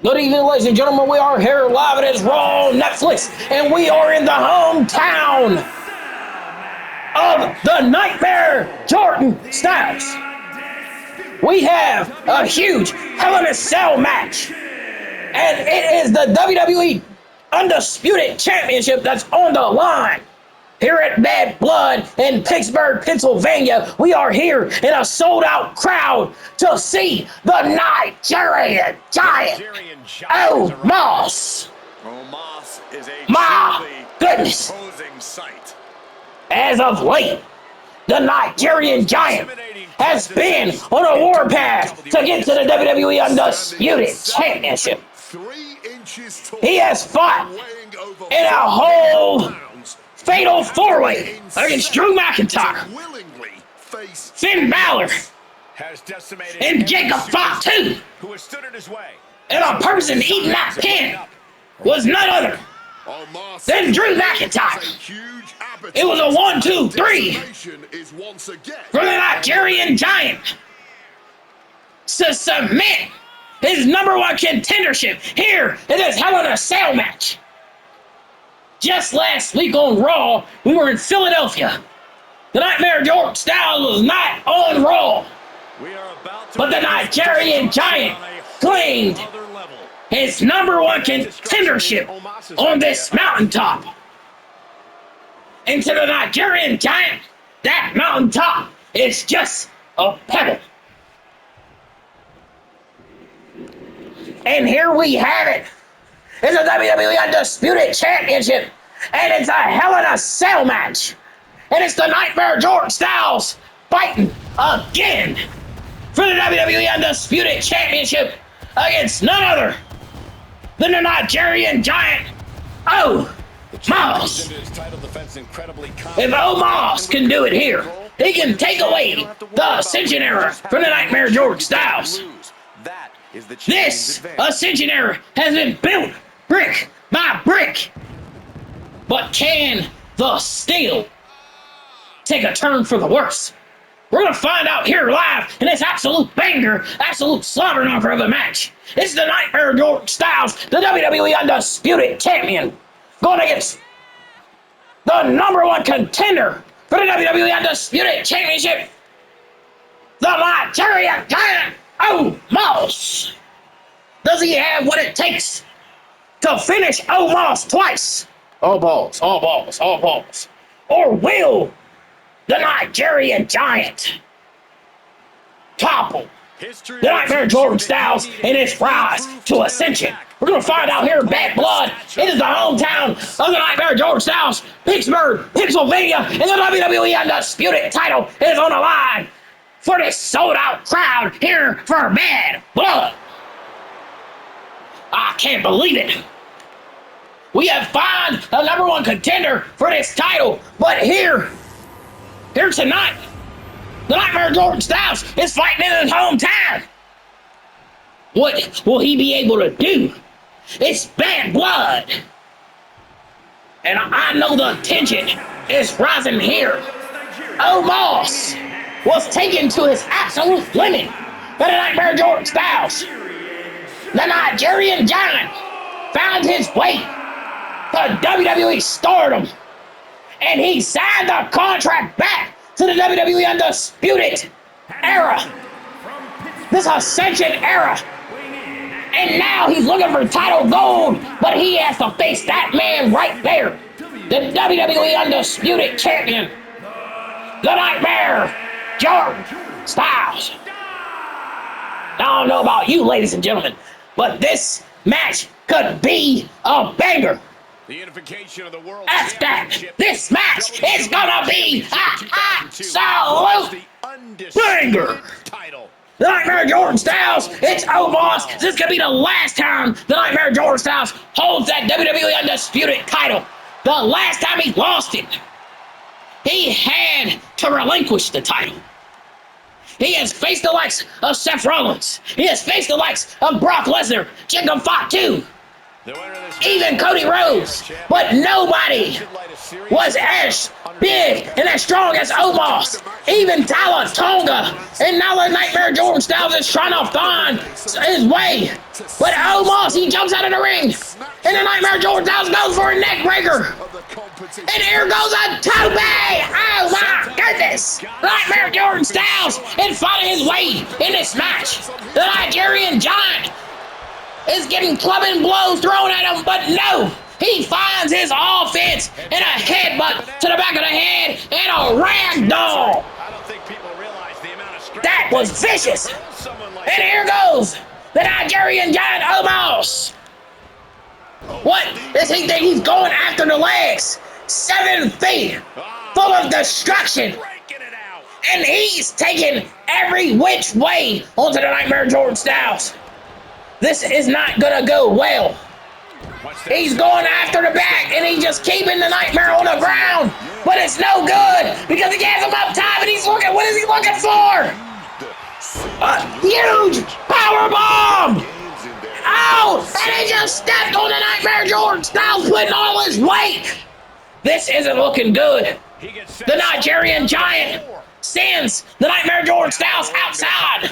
Good evening, ladies and gentlemen. We are here live at his Raw Netflix, and we are in the hometown of the Nightmare Jordan Styles. We have a huge Hell in a Cell match, and it is the WWE Undisputed Championship that's on the line. Here at Bad Blood in Pittsburgh, Pennsylvania, we are here in a sold-out crowd to see the Nigerian Giant, Omos. Omos is a My goodness. sight. As of late, the Nigerian Giant has been on a warpath to get to the WWE Undisputed Championship. He has fought in a whole fatal four-way against Drew McIntyre, Finn Balor, and Jacob Fott too. And the person eating that pin was none other than Drew McIntyre. It was a 1, 2, 3 for the Nigerian Giant to cement his #1 contendership here in this Hell in a Cell match. Just last week on Raw, we were in Philadelphia. The Nightmare Jordan Styles was not on Raw, but the Nigerian Giant claimed his #1 contendership on this mountaintop. And to the Nigerian Giant, that mountaintop is just a pebble. And here we have it. It's a WWE Undisputed Championship, and it's a Hell in a Cell match. And it's the Nightmare Jordan Styles fighting again for the WWE Undisputed Championship against none other than the Nigerian Giant, Omos. If Omos can do it here, he can take away the Ascension Era from the Nightmare Jordan Styles. This Ascension Era has been built brick by brick. But can the steel take a turn for the worse? We're going to find out here live in this absolute banger, absolute slobber knocker of a match. It's the Nightmare Jordan Styles, the WWE Undisputed Champion, going against the #1 contender for the WWE Undisputed Championship, the Nigerian Giant, Omos. Does he have what it takes to finish Omos twice? All balls, all balls, all balls. Or will the Nigerian Giant topple the Nightmare Jordan Styles in his rise to ascension? We're going to find out here in Bad Blood. It is the hometown of the Nightmare Jordan Styles, Pittsburgh, Pennsylvania, and the WWE Undisputed title is on the line for this sold-out crowd here for Bad Blood. I can't believe it. We have found the #1 contender for this title, but here tonight, the Nightmare Jordan Styles is fighting in his hometown. What will he be able to do? It's Bad Blood. And I know the tension is rising here. Omos was taken to his absolute limit by the Nightmare Jordan Styles. The Nigerian Giant found his way to WWE stardom, and he signed the contract back to the WWE Undisputed Era, this Ascension Era. And now he's looking for title gold, but he has to face that man right there, the WWE Undisputed Champion, the Nightmare Jordan Styles. I don't know about you, ladies and gentlemen, but this match could be a banger. The unification of the world After this match is gonna be an absolute banger. The Nightmare Jordan Styles, it's Omos. This could be the last time the Nightmare Jordan Styles holds that WWE Undisputed title. The last time he lost it, he had to relinquish the title. He has faced the likes of Seth Rollins. He has faced the likes of Brock Lesnar, Jacob Fott too, even Cody Rhodes. But nobody was as big and as strong as Omos. Even Tyler Tonga. And now the Nightmare Jordan Styles is trying to find his way. But Omos Omos, he jumps out of the ring. And the Nightmare Jordan Styles goes for a neck breaker. And here goes a tope. Oh my goodness. The Nightmare Jordan Styles is fighting his way in this match. The Nigerian Giant is getting clubbing blows thrown at him, but no. He finds his offense in a headbutt to the back of the head and a ragdoll. That was vicious. And here goes the Nigerian Giant Omos. What does he think he's going after the legs? 7 feet, full of destruction. And he's taking every which way onto the Nightmare Jordan Styles. This is not gonna go well. He's going after the back, and he's just keeping the Nightmare on the ground. But it's no good, because he has him up top, and he's looking, what is he looking for? A huge power bomb! Oh, and he just stepped on the Nightmare Jordan Styles, putting all his weight. This isn't looking good. The Nigerian Giant sends the Nightmare Jordan Styles outside.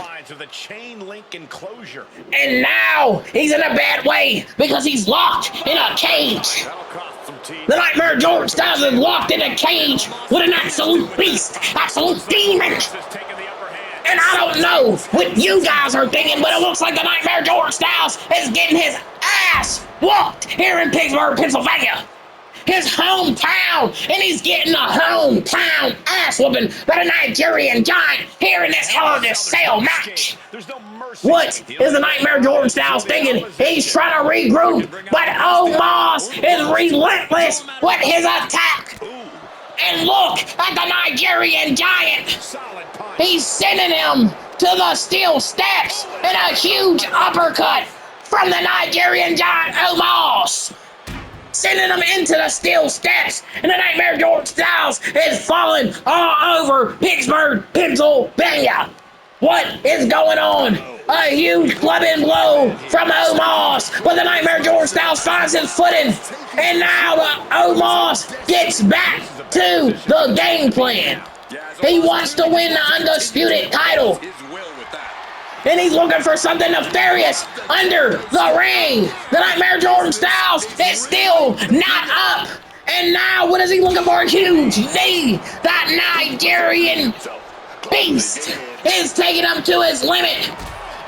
And now he's in a bad way because he's locked in a cage. The Nightmare Jordan Styles is locked in a cage with an absolute beast, absolute demon. And I don't know what you guys are thinking, but it looks like the Nightmare Jordan Styles is getting his ass whooped here in Pittsburgh, Pennsylvania. His hometown, and he's getting a hometown ass whooping by the Nigerian Giant here in this Hell in a Cell match. What is the Nightmare Jordan Styles thinking? He's trying to regroup, but Omos is relentless with his attack. And look at the Nigerian Giant. He's sending him to the steel steps and a huge uppercut from the Nigerian Giant Omos. Sending him into the steel steps, and the Nightmare Jordan Styles is falling all over Pittsburgh, Pennsylvania. What is going on? A huge clubbing blow from Omos, but the Nightmare Jordan Styles finds his footing, and now the Omos gets back to the game plan. He wants to win the undisputed title. And he's looking for something nefarious under the ring. The Nightmare Jordan Styles is still not up. And now what is he looking for? A huge knee. That Nigerian beast is taking him to his limit.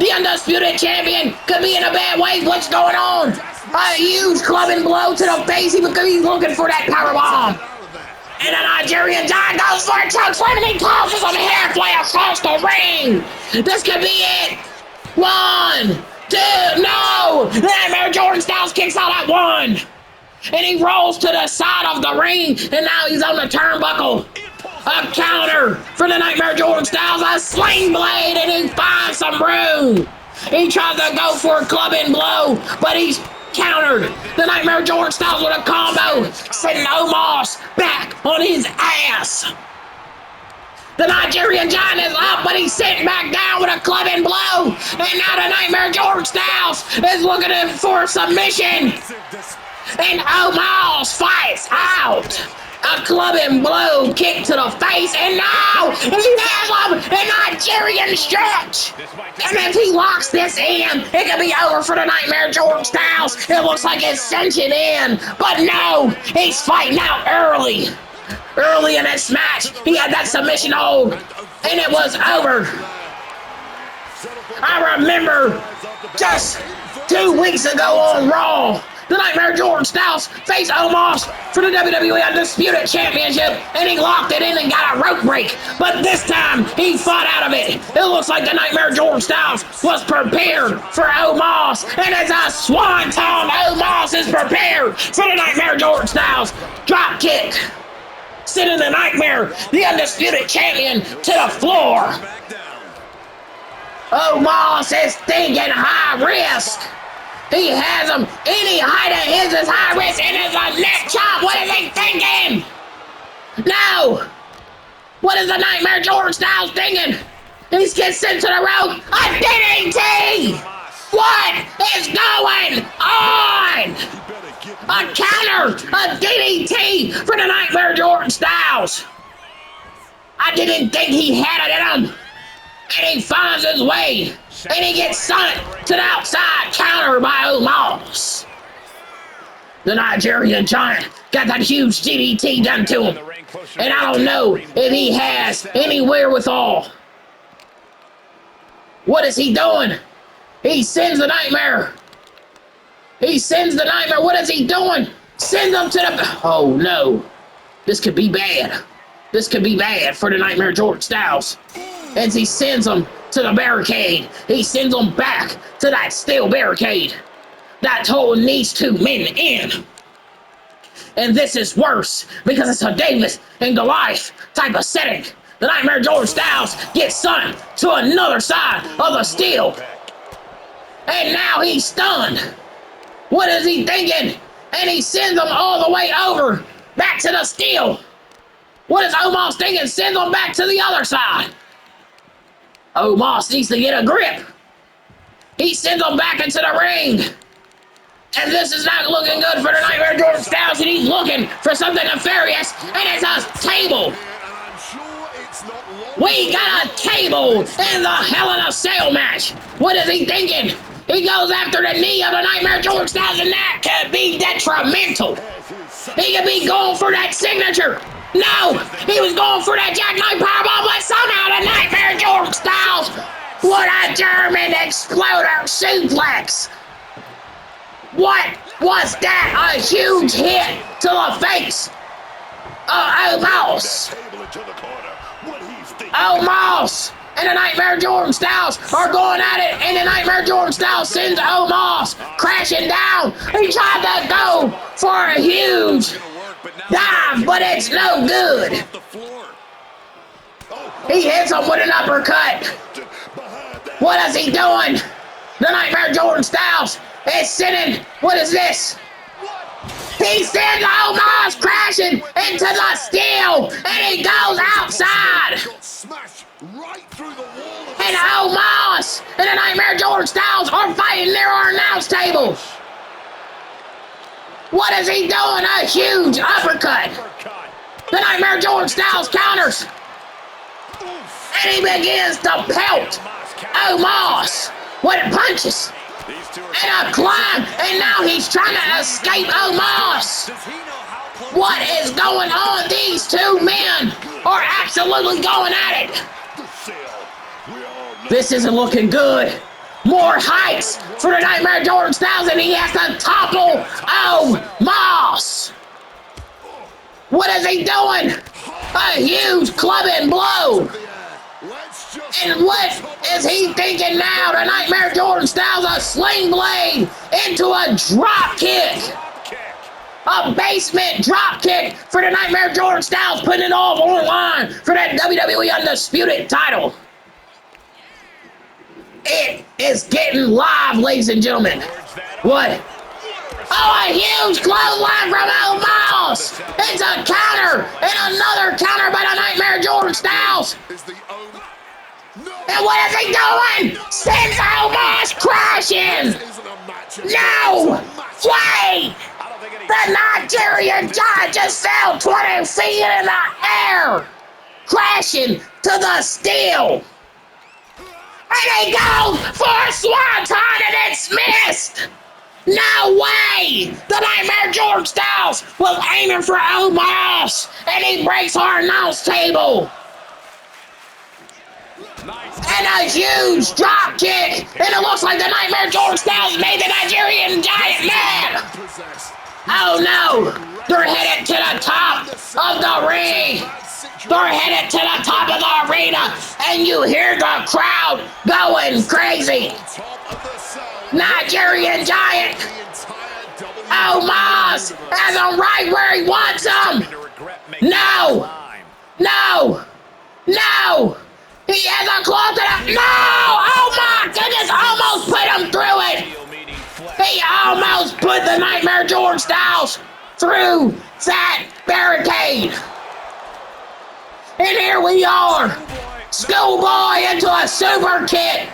The undisputed champion could be in a bad way. What's going on? A huge clubbing blow to the face because he's looking for that power bomb. And the Nigerian Giant goes for a chokeslam and he tosses him halfway across the ring. This could be it. 1, 2, no! The Nightmare Jordan Styles kicks out at 1. And he rolls to the side of the ring, and now he's on the turnbuckle. A counter for the Nightmare Jordan Styles, a sling blade, and he finds some room. He tries to go for a clubbing blow, but he's countered. The Nightmare Jordan Styles with a combo, sending Omos back on his ass. The Nigerian Giant is up, but he's sitting back down with a clubbing blow. And now the Nightmare Jordan Styles is looking for a submission. And Omos fights out. A clubbing blow kick to the face, and now he has him in Nigerian stretch. And if he locks this in, it could be over for the Nightmare Jordan Styles. It looks like it's cinching in, but no, he's fighting out early. Early in this match, he had that submission hold, and it was over. I remember just 2 weeks ago on Raw, the Nightmare Jordan Styles faced Omos for the WWE Undisputed Championship, and he locked it in and got a rope break. But this time, he fought out of it. It looks like the Nightmare Jordan Styles was prepared for Omos, and as a swanton, Omos is prepared for the Nightmare Jordan Styles drop kick, sending the Nightmare, the Undisputed Champion, to the floor. Omos is thinking high risk. He has him. Any height of his is high risk, and it's a neck chop. What is he thinking? No. What is the Nightmare Jordan Styles thinking? He gets sent to the rope. A DDT! What is going on? A counter, a DDT for the Nightmare Jordan Styles. I didn't think he had it in him. And he finds his way And he gets sent to the outside counter by Omos. The Nigerian Giant got that huge DDT done to him. And I don't know if he has any wherewithal. What is he doing? He sends the Nightmare. He sends the Nightmare. What is he doing? Sends him to the... Oh, no. This could be bad. This could be bad for the Nightmare George Styles. As he sends him to the barricade. He sends him back to that steel barricade. That's holding these two men in. And this is worse because it's a Davis and Goliath type of setting. The Nightmare George Styles gets sent to another side of the steel. And now he's stunned. What is he thinking? And he sends them all the way over back to the steel. What is Omos thinking? Sends them back to the other side. Omos needs to get a grip. He sends them back into the ring. And this is not looking good for the Nightmare George Styles, and he's looking for something nefarious, and it's a table. We got a table in the Hell in a Cell match. What is he thinking? He goes after the knee of the Nightmare George Styles, and that could be detrimental. He could be going for that signature. No, he was going for that jackknife powerbomb, but somehow the Nightmare George Styles with a German exploder suplex. What was that? A huge hit to the face of Omos. Omos and the Nightmare George Styles are going at it, and the Nightmare George Styles sends Omos crashing down. He tried to go for a huge dive, but it's no good. He hits him with an uppercut. What is he doing? The Nightmare George Styles is sending, what is this? He sends Omos crashing into the steel, and he goes outside. And Omos and the Nightmare George Styles are fighting near our announce table. What is he doing? A huge uppercut. The Nightmare George Styles counters. And he begins to pelt Omos with punches. And a climb, and now he's trying to escape Omos. What is going on? These two men are absolutely going at it. This isn't looking good. More heights for the Nightmare George Styles, and he has to topple Omos. What is he doing? A huge clubbing blow. And what is he thinking now? The Nightmare George Styles a sling blade into a drop kick. A basement drop kick for the Nightmare George Styles, putting it all on the line for that WWE Undisputed title. It is getting live, ladies and gentlemen. What? Oh, a huge clothesline from Omos. It's a counter and another counter by the Nightmare George Styles. And what is he doing? Sends Omos crashing! No! Wait! The Nigerian Giant just fell 20 feet in the air! Crashing to the steel! And he goes for a swanton and it's missed! No way! The Nightmare George Styles was aiming for Omos! And he breaks our announce table! And a huge drop kick, and it looks like the Nightmare George Styles made the Nigerian Giant mad. Oh no, they're headed to the top of the ring. They're headed to the top of the arena, and you hear the crowd going crazy. Nigerian Giant, Omos has him right where he wants him. No, no, no. He has a claw to the... No! Oh my goodness! Almost put him through it! He almost put the Nightmare George Styles through that barricade! And here we are! Schoolboy into a super kick!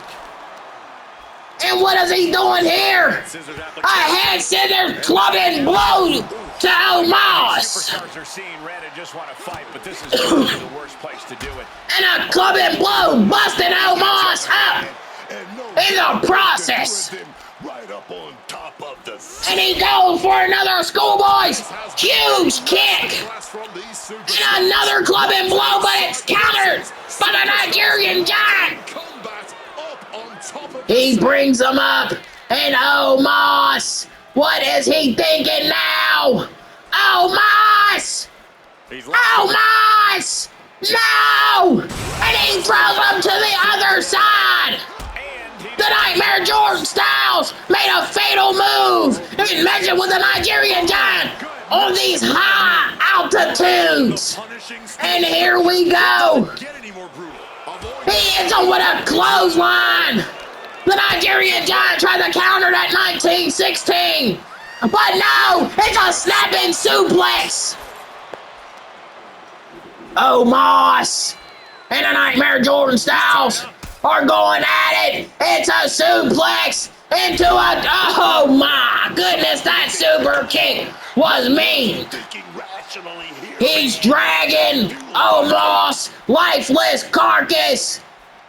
And what is he doing here? A head scissors clubbing blow to Omos! And a clubbing blow busting Omos up in the process. Right up on top of the And he goes for another schoolboy's huge kick. And another club and blow, but it's countered by the Nigerian Giant. He brings him up. And Omos, what is he thinking now? Omos! Omos! No! And he throws him to the other side. The Nightmare Jordan Styles made a fatal move and measured with the Nigerian Giant on these high altitudes. And here we go. He hits him with a clothesline. The Nigerian Giant tried to counter that 1916. But no, it's a snapping suplex. Omos and the Nightmare Jordan Styles are going at it. It's a suplex into a... Oh my goodness, that super kick was mean. He's dragging Omos' lifeless carcass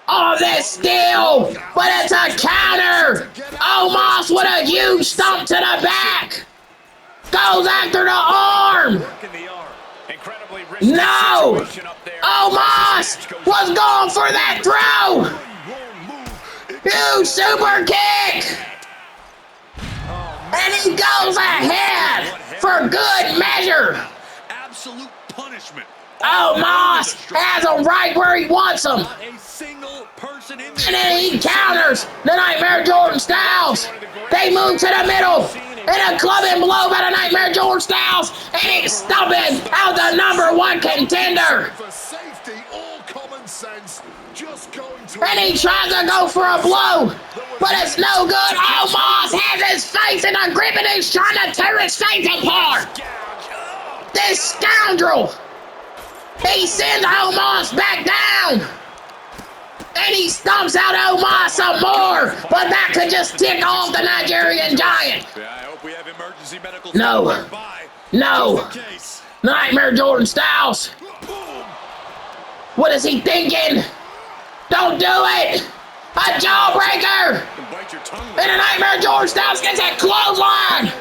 on this steel, but it's a counter. Omos with a huge stomp to the back. Goes after the arm. No! Omos was going for that throw! Huge super kick! And he goes ahead for good measure! Absolute punishment. Omos has him right where he wants him! And then he counters the Nightmare Jordan Styles! They move to the middle! And a club and blow by the Nightmare Jordan Styles, and he's stumping out the #1 contender. And he tries to go for a blow, but it's no good. Omos has his face in a grip, and he's trying to tear his face apart. This scoundrel. He sends Omos back down. And he stomps out Omos some more, but that could just tick off the Nigerian Giant. No. No. Nightmare Jordan Styles. What is he thinking? Don't do it. A jawbreaker. And a Nightmare Jordan Styles gets a clothesline.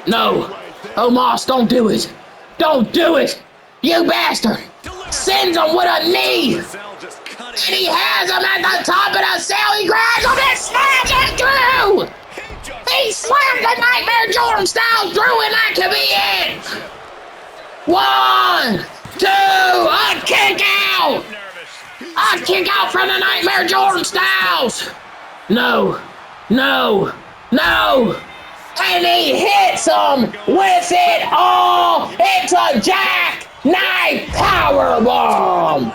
No. Omos, don't do it. Don't do it. You bastard. Sends him with a knee. And he has him at the top of the cell. He grabs him and slams him through. He slammed the Nightmare Jordan Styles through, and that could be it. 1, 2, a kick out. A kick out from the Nightmare Jordan Styles. No, no, no. And he hits him with it all. It's a jackknife powerbomb.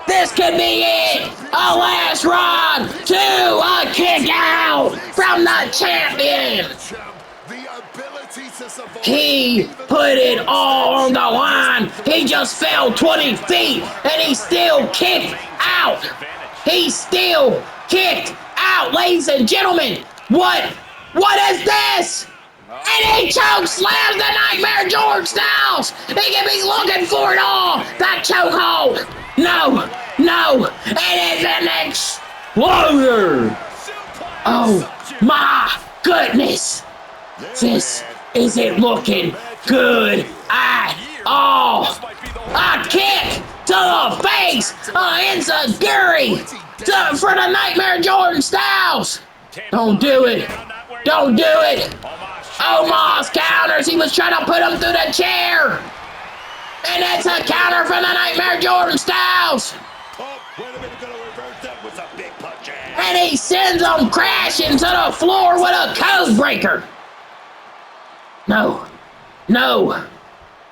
This could be it. A last run to a kick out from the champion. He put it all on the line. He just fell 20 feet and he still kicked out. He still kicked out, ladies and gentlemen. What is this? And he choke slams the Nightmare Jordan Styles. He can be looking for it all. That chokehold. No, no, it is an exploder! Oh my goodness! This isn't looking good at all! A kick to the face! Enziguri for the Nightmare Jordan Styles! Don't do it! Don't do it! Omos counters! He was trying to put him through the chair! And it's a counter from the Nightmare Jordan Styles. And he sends him crashing to the floor with a code breaker. No. No.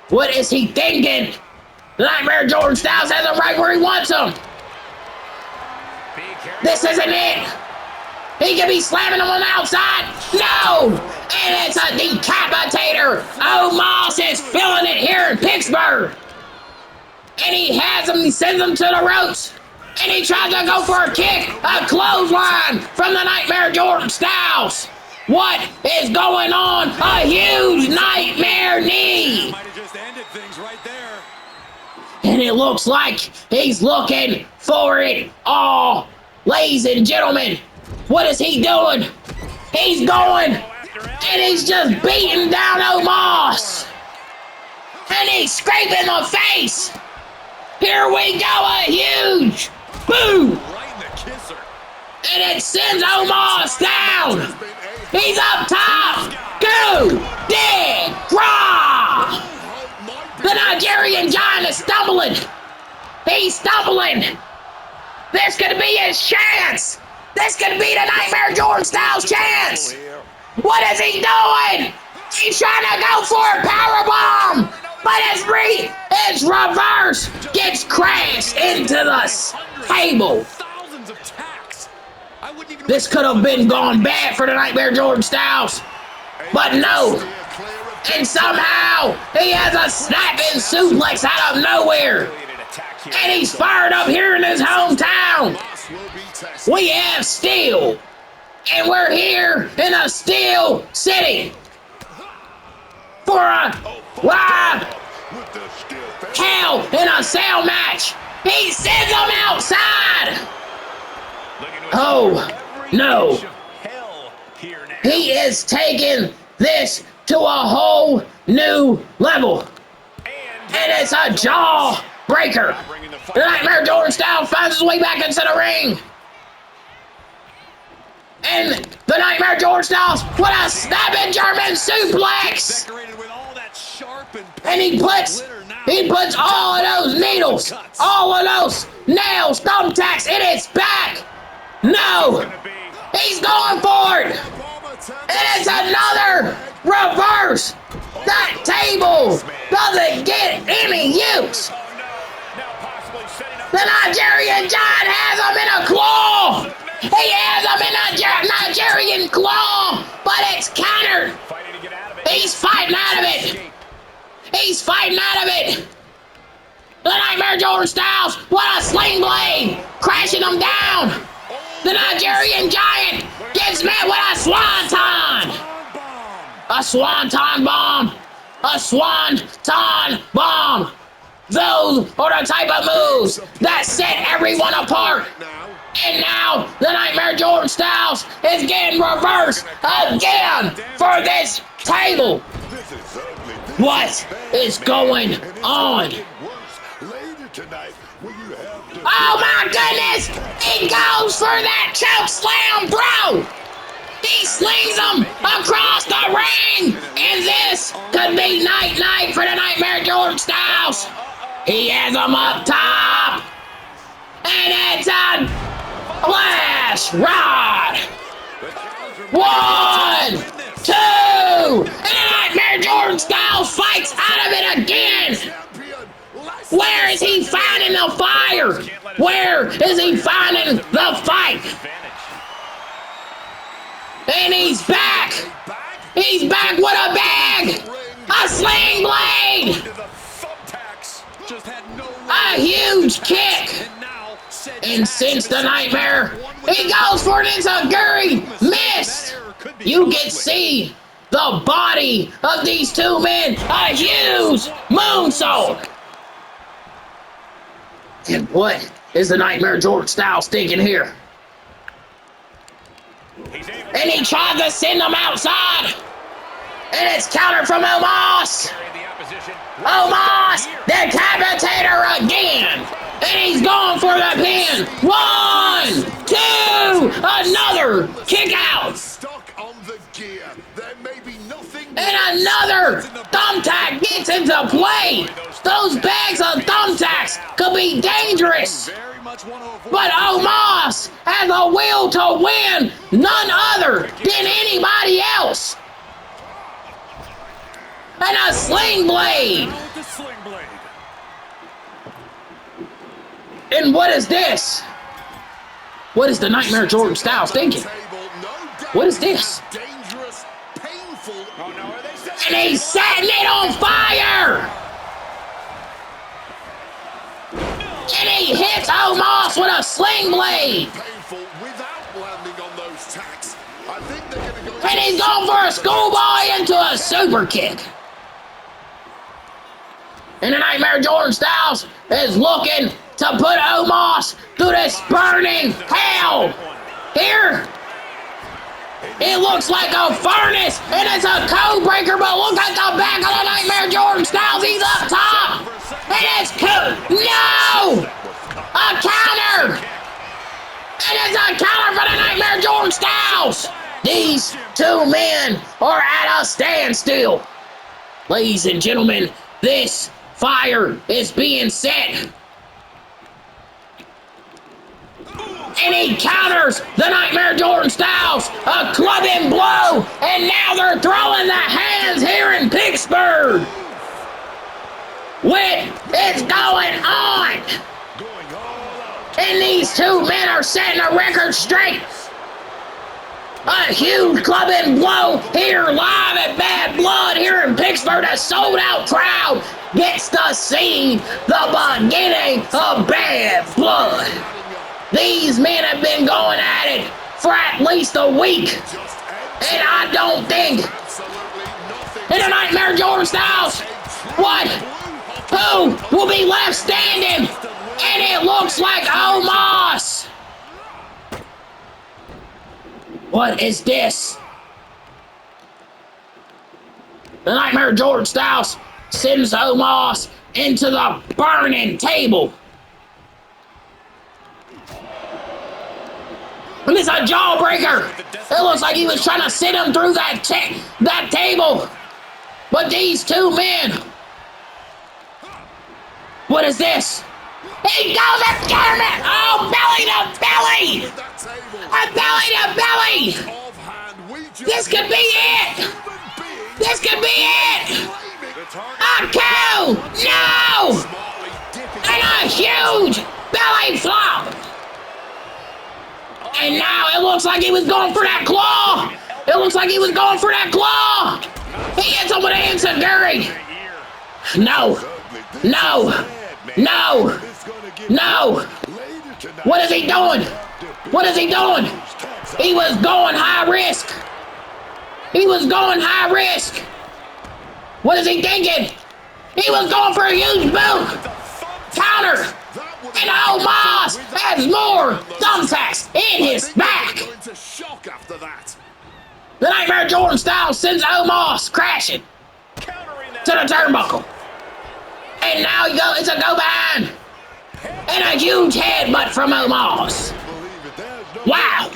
What is he thinking? The Nightmare Jordan Styles has him right where he wants him. This isn't it. He could be slamming him on the outside. No! And it's a decapitator. Omos is feeling it here in Pittsburgh. And he has him, he sends him to the ropes. And he tries to go for a kick, a clothesline from the Nightmare Jordan Styles. What is going on? A huge nightmare knee. And it looks like he's looking for it all. Ladies and gentlemen, What is he doing? He's going, and he's just beating down Omos. And he's scraping the face. Here we go, a huge boom. Right in the kisser. And it sends Omos down. He's up top. Go, dig, draw. The Nigerian Giant is stumbling. He's stumbling. This could be his chance. This could be the Nightmare Jordan Styles chance. What is he doing? He's trying to go for a powerbomb, but his reverse gets crashed into the table. Thousands of tacks. I wouldn't even This could have been gone bad for the Nightmare Jordan Styles, but no. And somehow he has a snapping suplex out of nowhere. And he's fired up here in his hometown. We have steel. And we're here in a steel city. For a hell in a cell match. He sends them outside. Oh, no. He is taking this to a whole new level. And it's a jaw breaker. The Nightmare Jordan Styles finds his way back into the ring. And the Nightmare Jordan Styles, what a snapping German suplex! And he puts all of those needles, all of those nails, thumbtacks in his back. No, he's going for it. And it's another reverse. That table doesn't get any use. The Nigerian Giant has him in a claw. He has him in a Nigerian claw, but it's countered. He's fighting out of it. He's fighting out of it. The Nightmare Jordan Styles, what a sling blade, crashing him down. The Nigerian Giant gets met with a swanton. A swanton bomb. A swanton bomb. Those are the type of moves that set everyone apart. And now the Nightmare Jordan Styles is getting reversed again for this table. What is going on? Oh my goodness! He goes for that choke slam, bro! He slings him across the ring! And this could be night-night for the Nightmare Jordan Styles! He has him up top! And it's a flash rod! 1, 2! And the Nightmare Jordan Styles fights out of it again! Where is he finding the fire? Where is he finding the fight? And he's back! He's back with a bag! A sling blade! A huge kick! And since the Nightmare, he goes for it into Guri, missed! You can see the body of these two men, a huge moonsault! And what is the Nightmare Jordan Styles thinking here? And he tries to send them outside. And it's countered from Omos. Omos, decapitator again. And he's going for the pin. 1, 2, another kick out. And another thumbtack gets into play. Those bags of thumbtacks could be dangerous. But Omos has a will to win, none other than anybody else. And a sling blade. And what is this? What is the Nightmare Jordan Styles thinking? What is this? And he's setting it on fire! And he hits Omos with a sling blade! And he's going for a schoolboy into a super kick! And the Nightmare Jordan Styles is looking to put Omos through this burning hell! Here It looks like a furnace, and it's a code breaker, but look at the back of the Nightmare Jordan Styles. He's up top, and it's code. No! A counter! And it's a counter for the Nightmare Jordan Styles. These two men are at a standstill. Ladies and gentlemen, this fire is being set. And he counters the Nightmare Jordan Styles, a clubbing blow, and now they're throwing the hands here in Pittsburgh. What is going on? And these two men are setting a record straight. A huge clubbing blow here live at Bad Blood here in Pittsburgh. A sold-out crowd gets to see the beginning of Bad Blood. These men have been going at it for at least a week. And I don't think in the Nightmare Jordan Styles, what? Who will be left standing? And it looks like Omos. What is this? The Nightmare Jordan Styles sends Omos into the burning table. And it's a jawbreaker. It looks like he was trying to sit him through that table. But these two men. What is this? He goes at Garment. Oh, belly to belly. A belly to belly. This could be it. This could be it. A coup. No. And a huge belly flop. And now it looks like he was going for that claw. It looks like he was going for that claw. He hits him with an enziguri. No. No. No. No. What is he doing? What is he doing? He was going high risk. He was going high risk. What is he thinking? He was going for a huge boot. Counter. And Omos has more thumbtacks in his back. The Nightmare Jordan Styles sends Omos crashing to the turnbuckle. And now it's a go behind. And a huge headbutt from Omos. Wow.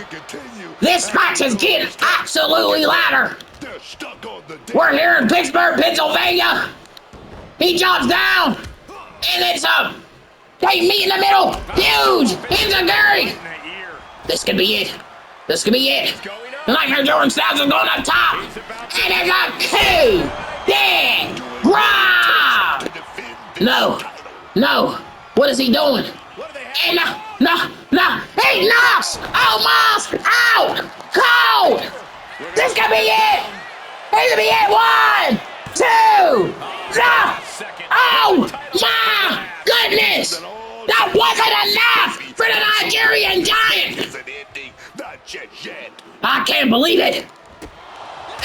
This match is getting absolutely louder. We're here in Pittsburgh, Pennsylvania. He jumps down. And it's a... They meet in the middle. Huge. Enziguri. This could be it. This could be it. The Nightmare Jordan Styles is going up top. And it's a coup. Then grab. No. No. What is he doing? And no. He knocks Omos out. Cold. This could be it. This could be it. 1, 2. No. Oh my goodness. That wasn't enough for the Nigerian Giant. I can't believe it.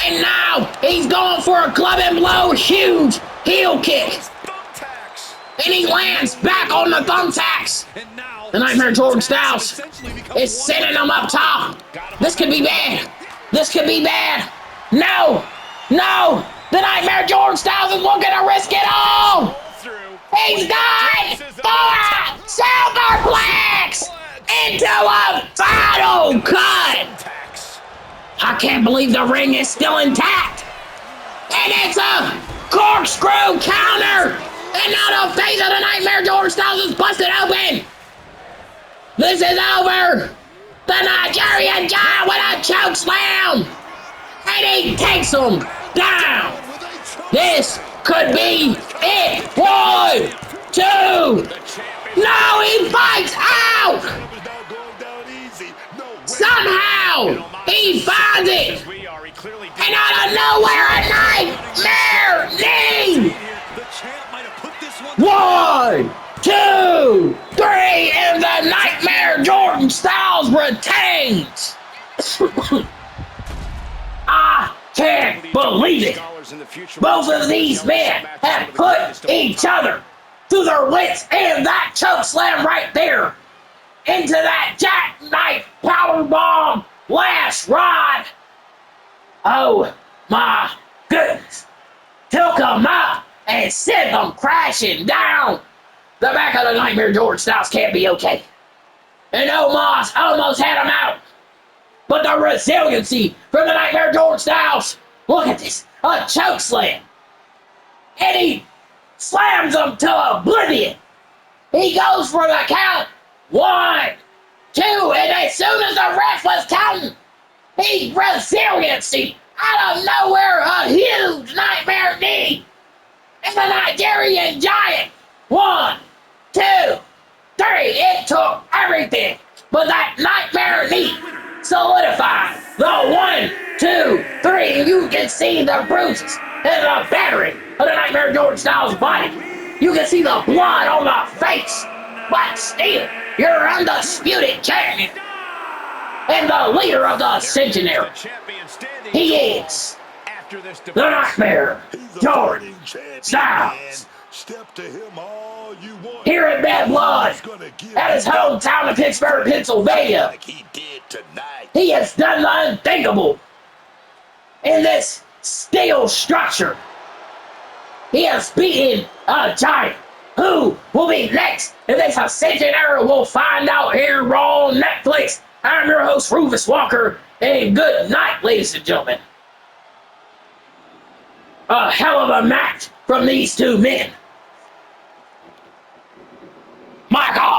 And now he's going for a clubbing blow. Huge heel kick. And he lands back on the thumbtacks. The Nightmare Jordan Styles is sending him up top. This could be bad. This could be bad. No. No. The Nightmare Jordan Styles is looking to risk it all. He's done for Silverplex into a final cut. I can't believe the ring is still intact. And it's a corkscrew counter. And now the face of the Nightmare Jordan Styles is busted open. This is over. The Nigerian Giant with a choke slam. And he takes him down. This could be it. 1, 2. No, he fights out. Somehow he finds it. And out of nowhere, a nightmare knee. 1, 2, 3, and the Nightmare Jordan Styles retains. I can't believe it. Both of these men have put each other through their wits, and that choke slam right there into that jackknife powerbomb last ride Oh my goodness. Took him up and sent him crashing down. The back of the Nightmare George Styles can't be okay. And Omos almost had him out. But the resiliency from the Nightmare George Styles. Look at this. A choke slam. And he slams him to oblivion. He goes for the count. 1, 2, and as soon as the ref was counting, he resiliency out of nowhere, a huge nightmare knee. And the Nigerian Giant. 1, 2, 3. It took everything. But that nightmare knee solidified the 1, 2, 3. You can see the bruises and the battering of the Nightmare George Styles' body. You can see the blood on the face. But still, you're undisputed champion. And the leader of the Ascension era. He is the Nightmare George Styles. Step to him all you want. Here in Bad Blood, at his hometown of Pittsburgh, Pennsylvania, Like he did tonight. he has done the unthinkable in this steel structure. He has beaten a giant. Who will be next in this Ascension era? We'll find out here on Netflix. I'm your host, Rufus Walker, and good night, ladies and gentlemen. A hell of a match from these two men. My God.